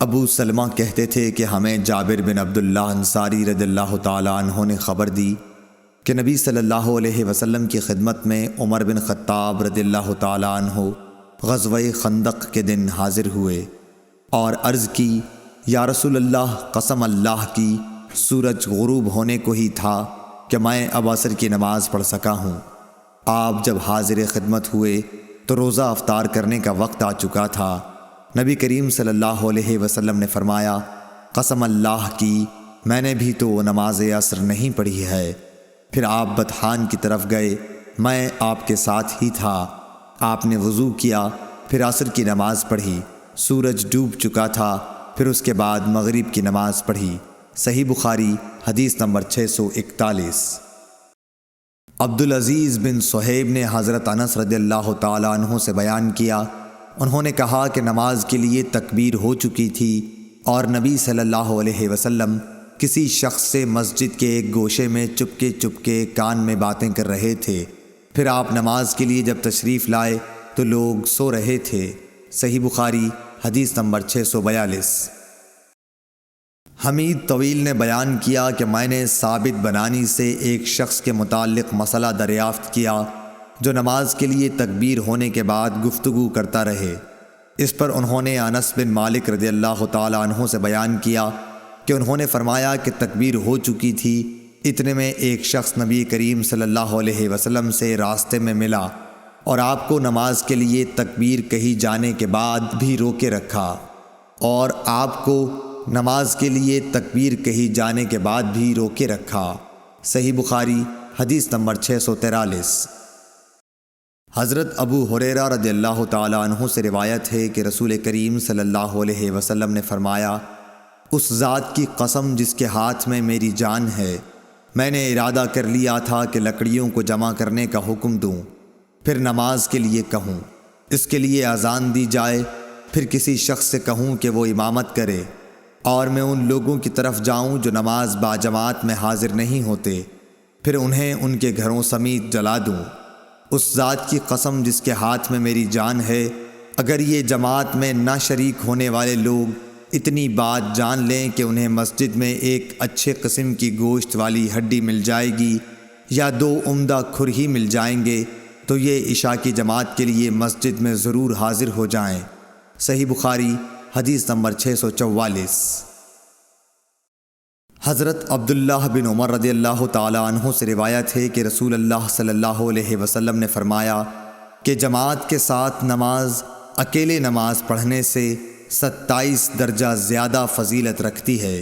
ابو سلمہ کہتے تھے کہ ہمیں جابر بن عبداللہ انصاری رضی اللہ تعالیٰ عنہ نے خبر دی کہ نبی صلی اللہ علیہ وسلم کی خدمت میں عمر بن خطاب رضی اللہ تعالیٰ عنہ غزوہ خندق کے دن حاضر ہوئے اور عرض کی، یا رسول اللہ، قسم اللہ کی سورج غروب ہونے کو ہی تھا کہ میں اب عصر کی نماز پڑھ سکا ہوں۔ آپ جب حاضر خدمت ہوئے تو روزہ افطار کرنے کا وقت آ چکا تھا۔ نبی کریم صلی اللہ علیہ وسلم نے فرمایا، قسم اللہ کی میں نے بھی تو نماز عصر نہیں پڑھی ہے۔ پھر آپ بطحان کی طرف گئے، میں آپ کے ساتھ ہی تھا۔ آپ نے وضو کیا، پھر عصر کی نماز پڑھی، سورج ڈوب چکا تھا، پھر اس کے بعد مغرب کی نماز پڑھی۔ صحیح بخاری حدیث نمبر 641۔ عبدالعزیز بن صہیب نے حضرت انس رضی اللہ تعالیٰ عنہ سے بیان کیا، انہوں نے کہا کہ نماز کے لیے تکبیر ہو چکی تھی اور نبی صلی اللہ علیہ وسلم کسی شخص سے مسجد کے ایک گوشے میں چپکے کان میں باتیں کر رہے تھے۔ پھر آپ نماز کے لیے جب تشریف لائے تو لوگ سو رہے تھے۔ صحیح بخاری حدیث نمبر 642۔ حمید طویل نے بیان کیا کہ میں نے ثابت بنانی سے ایک شخص کے متعلق مسئلہ دریافت کیا جو نماز کے لیے تکبیر ہونے کے بعد گفتگو کرتا رہے۔ اس پر انہوں نے انس بن مالک رضی اللہ تعالیٰ عنہ سے بیان کیا کہ انہوں نے فرمایا کہ تکبیر ہو چکی تھی، اتنے میں ایک شخص نبی کریم صلی اللہ علیہ وسلم سے راستے میں ملا اور آپ کو نماز کے لیے تکبیر کہی جانے کے بعد بھی روکے رکھا، اور آپ کو نماز کے لیے تکبیر کہی جانے کے بعد بھی روکے رکھا۔ صحیح بخاری حدیث نمبر 643۔ حضرت ابو ہریرہ رضی اللہ تعالیٰ عنہ سے روایت ہے کہ رسول کریم صلی اللہ علیہ وسلم نے فرمایا، اس ذات کی قسم جس کے ہاتھ میں میری جان ہے، میں نے ارادہ کر لیا تھا کہ لکڑیوں کو جمع کرنے کا حکم دوں، پھر نماز کے لیے کہوں، اس کے لیے اذان دی جائے، پھر کسی شخص سے کہوں کہ وہ امامت کرے، اور میں ان لوگوں کی طرف جاؤں جو نماز باجماعت میں حاضر نہیں ہوتے، پھر انہیں ان کے گھروں سمیت جلا دوں۔ اس ذات کی قسم جس کے ہاتھ میں میری جان ہے، اگر یہ جماعت میں نہ شریک ہونے والے لوگ اتنی بات جان لیں کہ انہیں مسجد میں ایک اچھے قسم کی گوشت والی ہڈی مل جائے گی یا 2 عمدہ کھر ہی مل جائیں گے، تو یہ عشاء کی جماعت کے لیے مسجد میں ضرور حاضر ہو جائیں۔ صحیح بخاری حدیث نمبر 644۔ حضرت عبداللہ بن عمر رضی اللہ تعالیٰ عنہ سے روایت ہے کہ رسول اللہ صلی اللہ علیہ وسلم نے فرمایا کہ جماعت کے ساتھ نماز اکیلے نماز پڑھنے سے 27 درجہ زیادہ فضیلت رکھتی ہے۔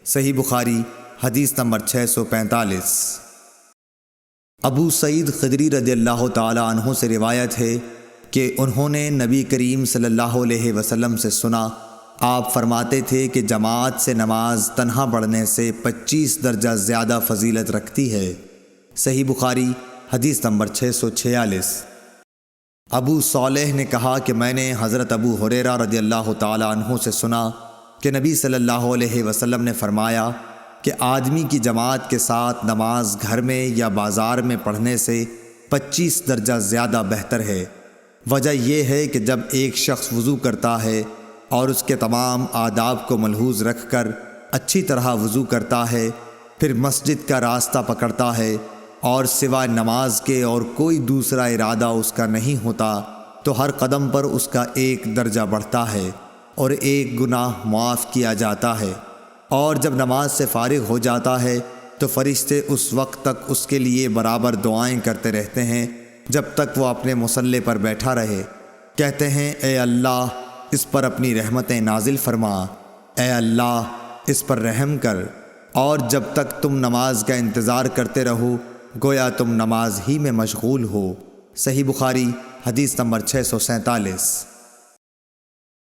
صحیح بخاری حدیث نمبر 645۔ ابو سعید خدری رضی اللہ تعالیٰ عنہ سے روایت ہے کہ انہوں نے نبی کریم صلی اللہ علیہ وسلم سے سنا، آپ فرماتے تھے کہ جماعت سے نماز تنہا پڑھنے سے 25 درجہ زیادہ فضیلت رکھتی ہے۔ صحیح بخاری حدیث نمبر 646۔ ابو صالح نے کہا کہ میں نے حضرت ابو ہریرہ رضی اللہ تعالیٰ عنہ سے سنا کہ نبی صلی اللہ علیہ وسلم نے فرمایا کہ آدمی کی جماعت کے ساتھ نماز گھر میں یا بازار میں پڑھنے سے 25 درجہ زیادہ بہتر ہے۔ وجہ یہ ہے کہ جب ایک شخص وضو کرتا ہے اور اس کے تمام آداب کو ملحوظ رکھ کر اچھی طرح وضو کرتا ہے، پھر مسجد کا راستہ پکڑتا ہے اور سوائے نماز کے اور کوئی دوسرا ارادہ اس کا نہیں ہوتا، تو ہر قدم پر اس کا 1 درجہ بڑھتا ہے اور 1 گناہ معاف کیا جاتا ہے، اور جب نماز سے فارغ ہو جاتا ہے تو فرشتے اس وقت تک اس کے لیے برابر دعائیں کرتے رہتے ہیں جب تک وہ اپنے مصلی پر بیٹھا رہے، کہتے ہیں، اے اللہ اس پر اپنی رحمتیں نازل فرما، اے اللہ اس پر رحم کر، اور جب تک تم نماز کا انتظار کرتے رہو گویا تم نماز ہی میں مشغول ہو۔ صحیح بخاری حدیث نمبر 647۔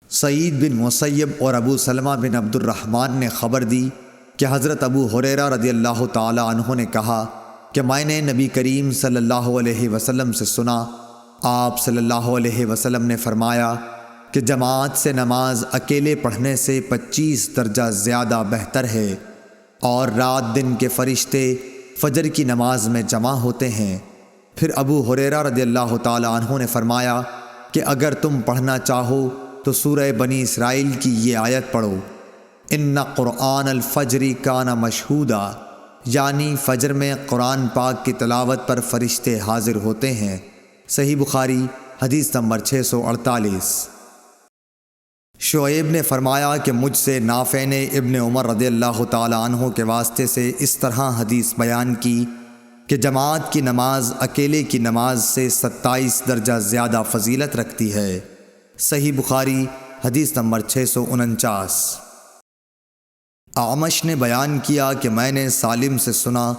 سعید بن مسیب اور ابو سلمہ بن عبد الرحمن نے خبر دی کہ حضرت ابو ہریرہ رضی اللہ تعالی عنہ نے کہا کہ میں نے نبی کریم صلی اللہ علیہ وسلم سے سنا، آپ صلی اللہ علیہ وسلم نے فرمایا کہ جماعت سے نماز اکیلے پڑھنے سے 25 درجہ زیادہ بہتر ہے، اور رات دن کے فرشتے فجر کی نماز میں جمع ہوتے ہیں۔ پھر ابو ہریرہ رضی اللہ تعالی عنہ نے فرمایا کہ اگر تم پڑھنا چاہو تو سورہ بنی اسرائیل کی یہ آیت پڑھو، ان قرآن الفجر کان مشہودا، یعنی فجر میں قرآن پاک کی تلاوت پر فرشتے حاضر ہوتے ہیں۔ صحیح بخاری حدیث نمبر 648۔ شعیب نے فرمایا کہ مجھ سے نافع نے ابن عمر رضی اللہ تعالی عنہ کے واسطے سے اس طرح حدیث بیان کی کہ جماعت کی نماز اکیلے کی نماز سے 27 درجہ زیادہ فضیلت رکھتی ہے۔ صحیح بخاری حدیث نمبر 649۔ اعمش نے بیان کیا کہ میں نے سالم سے سنا،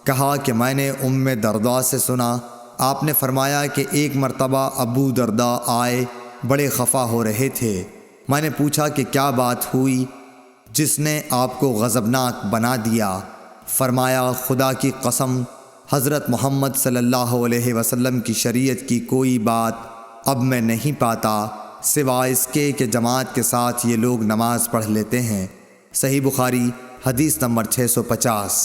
کہا کہ میں نے ام درداء سے سنا، آپ نے فرمایا کہ ایک مرتبہ ابو درداء آئے، بڑے خفا ہو رہے تھے۔ میں نے پوچھا کہ کیا بات ہوئی جس نے آپ کو غضبناک بنا دیا؟ فرمایا خدا کی قسم، حضرت محمد صلی اللہ علیہ وسلم کی شریعت کی کوئی بات اب میں نہیں پاتا سوائے اس کے کہ جماعت کے ساتھ یہ لوگ نماز پڑھ لیتے ہیں۔ صحیح بخاری حدیث نمبر 650۔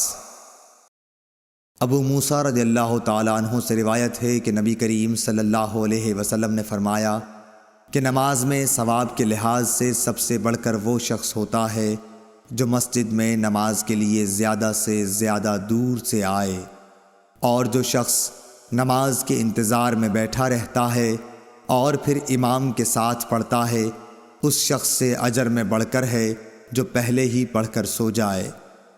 ابو موسیٰ رضی اللہ تعالی عنہ سے روایت ہے کہ نبی کریم صلی اللہ علیہ وسلم نے فرمایا کہ نماز میں ثواب کے لحاظ سے سب سے بڑھ کر وہ شخص ہوتا ہے جو مسجد میں نماز کے لیے زیادہ سے زیادہ دور سے آئے، اور جو شخص نماز کے انتظار میں بیٹھا رہتا ہے اور پھر امام کے ساتھ پڑھتا ہے، اس شخص سے اجر میں بڑھ کر ہے جو پہلے ہی پڑھ کر سو جائے۔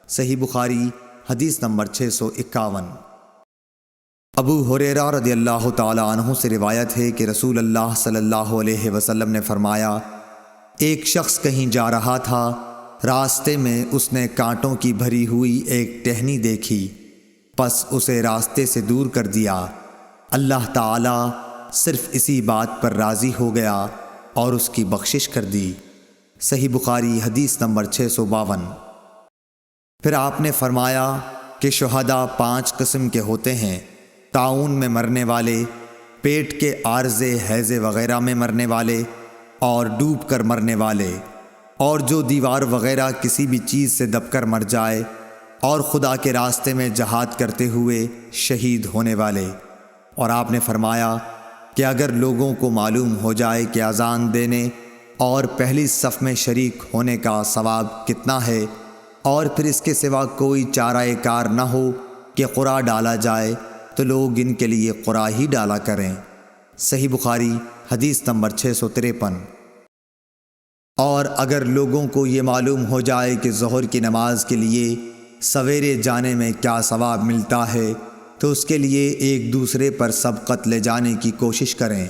صحیح بخاری حدیث نمبر 651۔ ابو ہریرہ رضی اللہ تعالی عنہ سے روایت ہے کہ رسول اللہ صلی اللہ علیہ وسلم نے فرمایا، ایک شخص کہیں جا رہا تھا، راستے میں اس نے کانٹوں کی بھری ہوئی ایک ٹہنی دیکھی، پس اسے راستے سے دور کر دیا۔ اللہ تعالی صرف اسی بات پر راضی ہو گیا اور اس کی بخشش کر دی۔ صحیح بخاری حدیث نمبر 652۔ پھر آپ نے فرمایا کہ شہداء 5 قسم کے ہوتے ہیں: طاعون میں مرنے والے، پیٹ کے عارضے ہیضے وغیرہ میں مرنے والے، اور ڈوب کر مرنے والے، اور جو دیوار وغیرہ کسی بھی چیز سے دب کر مر جائے، اور خدا کے راستے میں جہاد کرتے ہوئے شہید ہونے والے۔ اور آپ نے فرمایا کہ اگر لوگوں کو معلوم ہو جائے کہ اذان دینے اور پہلی صف میں شریک ہونے کا ثواب کتنا ہے، اور پھر اس کے سوا کوئی چارہ کار نہ ہو کہ قرعہ ڈالا جائے، تو لوگ ان کے لیے قرعہ ہی ڈالا کریں۔ صحیح بخاری حدیث نمبر 653۔ اور اگر لوگوں کو یہ معلوم ہو جائے کہ ظہر کی نماز کے لیے سویرے جانے میں کیا ثواب ملتا ہے، تو اس کے لیے ایک دوسرے پر سبقت لے جانے کی کوشش کریں،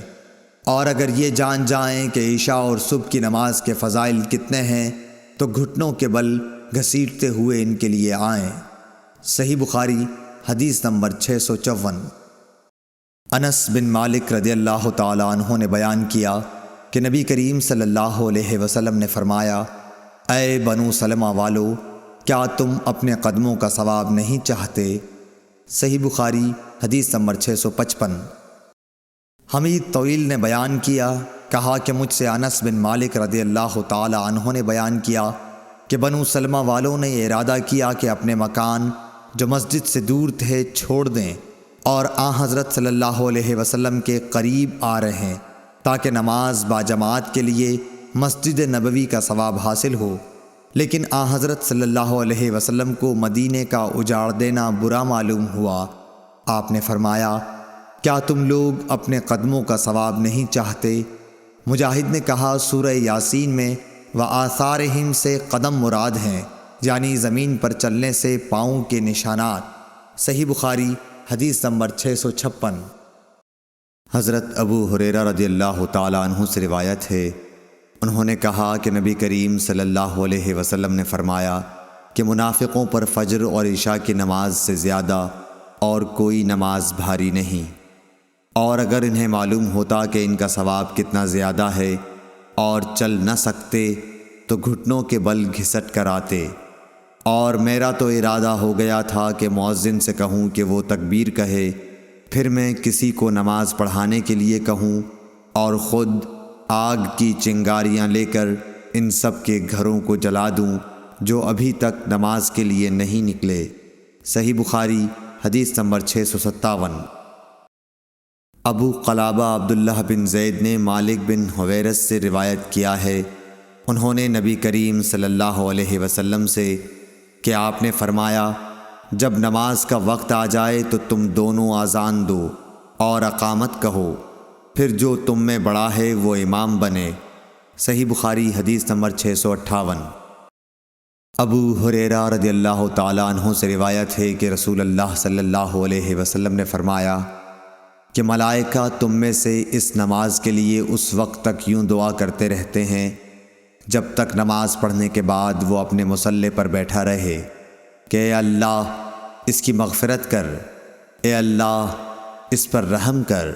اور اگر یہ جان جائیں کہ عشاء اور صبح کی نماز کے فضائل کتنے ہیں، تو گھٹنوں کے بل گھسیٹتے ہوئے ان کے لیے آئیں۔ صحیح بخاری حدیث نمبر 654۔ انس بن مالک رضی اللہ تعالی عنہ نے بیان کیا کہ نبی کریم صلی اللہ علیہ وسلم نے فرمایا، اے بنو سلمہ والو، کیا تم اپنے قدموں کا ثواب نہیں چاہتے؟ صحیح بخاری حدیث نمبر 655۔ حمید طویل نے بیان کیا، کہا کہ مجھ سے انس بن مالک رضی اللہ تعالی عنہ نے بیان کیا کہ بنو سلمہ والوں نے یہ ارادہ کیا کہ اپنے مکان جو مسجد سے دور تھے چھوڑ دیں اور آن حضرت صلی اللہ علیہ وسلم کے قریب آ رہے ہیں، تاکہ نماز باجماعت کے لیے مسجد نبوی کا ثواب حاصل ہو۔ لیکن آن حضرت صلی اللہ علیہ وسلم کو مدینے کا اجاڑ دینا برا معلوم ہوا۔ آپ نے فرمایا، کیا تم لوگ اپنے قدموں کا ثواب نہیں چاہتے؟ مجاہد نے کہا، سورہ یاسین میں وآثارہم سے قدم مراد ہیں، یعنی زمین پر چلنے سے پاؤں کے نشانات۔ صحیح بخاری حدیث نمبر 656۔ حضرت ابو ہریرہ رضی اللہ تعالی عنہ سے روایت ہے، انہوں نے کہا کہ نبی کریم صلی اللہ علیہ وسلم نے فرمایا کہ منافقوں پر فجر اور عشاء کی نماز سے زیادہ اور کوئی نماز بھاری نہیں، اور اگر انہیں معلوم ہوتا کہ ان کا ثواب کتنا زیادہ ہے اور چل نہ سکتے تو گھٹنوں کے بل گھسٹ کر آتے۔ اور میرا تو ارادہ ہو گیا تھا کہ مؤذن سے کہوں کہ وہ تکبیر کہے، پھر میں کسی کو نماز پڑھانے کے لیے کہوں اور خود آگ کی چنگاریاں لے کر ان سب کے گھروں کو جلا دوں جو ابھی تک نماز کے لیے نہیں نکلے۔ صحیح بخاری حدیث نمبر 657۔ ابو قلابہ عبداللہ بن زید نے مالک بن حویرث سے روایت کیا ہے، انہوں نے نبی کریم صلی اللہ علیہ وسلم سے کہ آپ نے فرمایا، جب نماز کا وقت آ جائے تو تم دونوں اذان دو اور اقامت کہو، پھر جو تم میں بڑا ہے وہ امام بنے۔ صحیح بخاری حدیث نمبر 658۔ ابو ہریرہ رضی اللہ تعالیٰ عنہ سے روایت ہے کہ رسول اللہ صلی اللہ علیہ وسلم نے فرمایا کہ ملائکہ تم میں سے اس نماز کے لیے اس وقت تک یوں دعا کرتے رہتے ہیں جب تک نماز پڑھنے کے بعد وہ اپنے مصلی پر بیٹھا رہے کہ اے اللہ اس کی مغفرت کر، اے اللہ اس پر رحم کر۔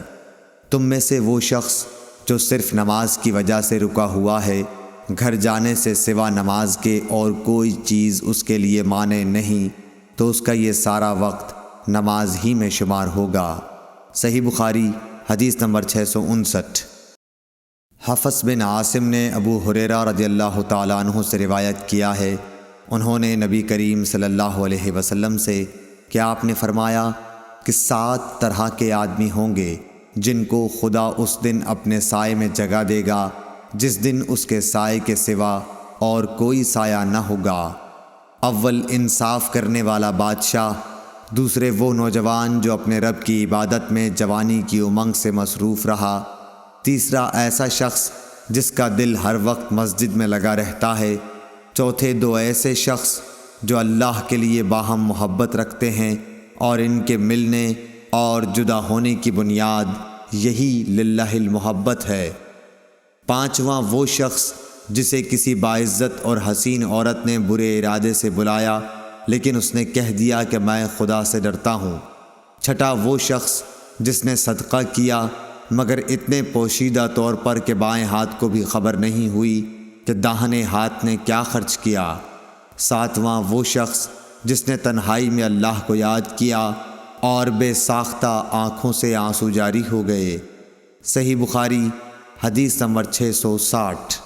تم میں سے وہ شخص جو صرف نماز کی وجہ سے رکا ہوا ہے، گھر جانے سے سوا نماز کے اور کوئی چیز اس کے لیے مانع نہیں، تو اس کا یہ سارا وقت نماز ہی میں شمار ہوگا۔ صحیح بخاری حدیث نمبر 659۔ حفص بن عاصم نے ابو ہریرہ رضی اللہ تعالیٰ عنہ سے روایت کیا ہے، انہوں نے نبی کریم صلی اللہ علیہ وسلم سے کہ آپ نے فرمایا کہ 7 طرح کے آدمی ہوں گے جن کو خدا اس دن اپنے سائے میں جگہ دے گا جس دن اس کے سائے کے سوا اور کوئی سایہ نہ ہوگا۔ اول انصاف کرنے والا بادشاہ، دوسرے وہ نوجوان جو اپنے رب کی عبادت میں جوانی کی امنگ سے مصروف رہا، تیسرا ایسا شخص جس کا دل ہر وقت مسجد میں لگا رہتا ہے، چوتھے 2 ایسے شخص جو اللہ کے لیے باہم محبت رکھتے ہیں اور ان کے ملنے اور جدا ہونے کی بنیاد یہی للہ المحبت ہے، پانچواں وہ شخص جسے کسی باعزت اور حسین عورت نے برے ارادے سے بلایا لیکن اس نے کہہ دیا کہ میں خدا سے ڈرتا ہوں، چھٹا وہ شخص جس نے صدقہ کیا مگر اتنے پوشیدہ طور پر کہ بائیں ہاتھ کو بھی خبر نہیں ہوئی کہ داہنے ہاتھ نے کیا خرچ کیا، ساتواں وہ شخص جس نے تنہائی میں اللہ کو یاد کیا اور بے ساختہ آنکھوں سے آنسو جاری ہو گئے۔ صحیح بخاری حدیث نمبر 660۔